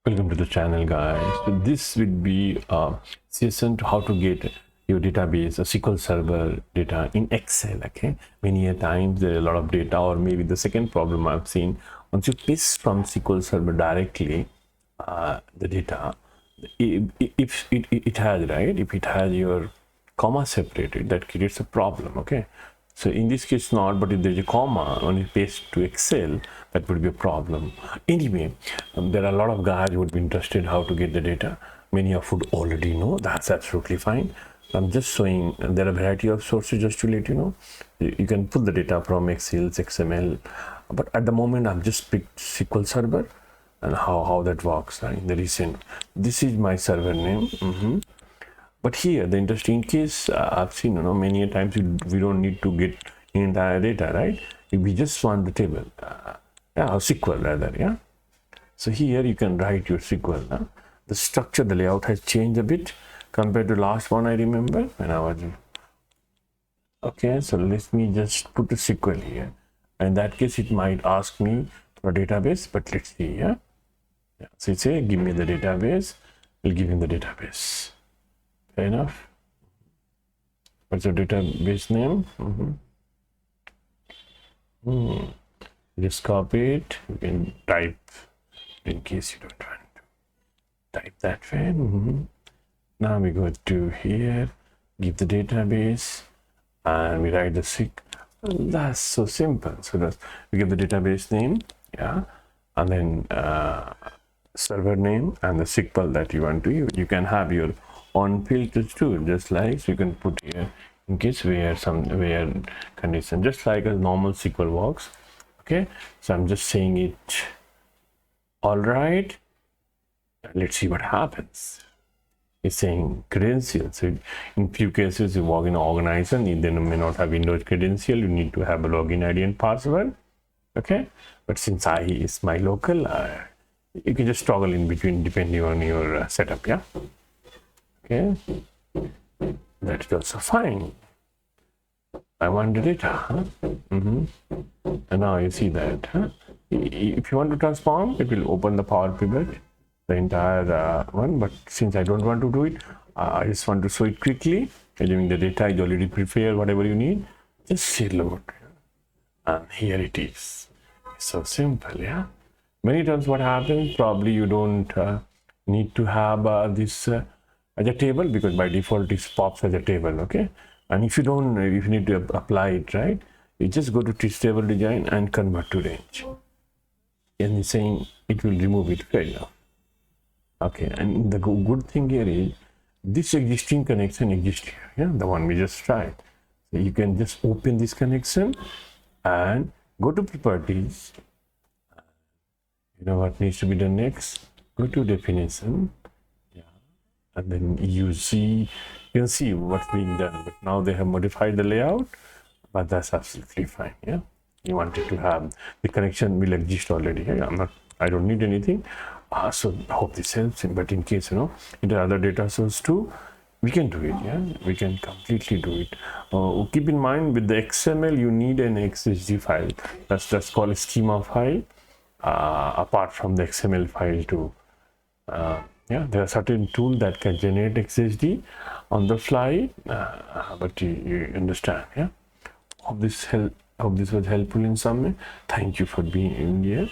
Welcome to the channel, guys. So this would be a session to how to get your database, a SQL Server data in Excel. Okay, many a times there are a lot of data, or maybe the second problem I've seen, once you paste from SQL Server directly the data, if it has, right, if it has your comma separated, that creates a problem. Okay, so in this case not, but if there's a comma when you paste to Excel, that would be a problem. Anyway, there are a lot of guys who would be interested how to get the data. Many of you already know. That's absolutely fine. I'm just showing there are a variety of sources just to let you know. You can pull the data from Excel, XML, but at the moment I've just picked SQL Server and how that works in the recent. This is my server name. But here the interesting case I've seen, many a times we don't need to get entire data, right? We just want the table, SQL rather, yeah. So here you can write your SQL. The structure, the layout has changed a bit compared to last one. I remember when I was okay. So let me just put a SQL here. In that case, it might ask me for a database, but let's see, yeah. So it say give me the database. We'll give him the database. Fair enough. What's your database name? Just copy it. You can type in case you don't want to type that way. Now we go to here, give the database, and we write the SQL. That's so simple. So we give the database name, yeah, and then server name and the SQL that you want to use. You can have your on filters too, just like, so you can put here in case where condition, just like a normal SQL works. Okay, so I'm just saying it. All right, let's see what happens. It's saying credentials. So in few cases you work in an organization, you then may not have Windows credential, you need to have a login ID and password. Okay, but since I is my local, you can just toggle in between depending on your setup. Yeah, okay, that is also fine. I want the data, and now you see that. If you want to transform, it will open the Power Pivot, the entire one. But since I don't want to do it, I just want to show it quickly. Assuming the data is already prepared, whatever you need, just say load, and here it is. It's so simple, yeah. Many times what happens, probably you don't need to have this as a table, because by default it pops as a table. Okay, and if you need to apply it, right, you just go to teach table design and convert to range, and it's saying it will remove it. Fair enough. Okay, and the good thing here is this existing connection exists here, yeah, the one we just tried. So you can just open this connection and go to properties. You know what needs to be done next? Go to definition, yeah, and then you can see what's being done. But now they have modified the layout, but that's absolutely fine. Yeah, you wanted to have the connection will exist already. Yeah? I don't need anything. So I hope this helps. But in case in the other data source too, we can do it. Yeah, we can completely do it. Keep in mind with the XML, you need an XSD file. That's called a schema file. Apart from the XML file too. Yeah, there are certain tools that can generate XSD on the fly, but you understand. Yeah, hope this was helpful in some way. Thank you for being in here.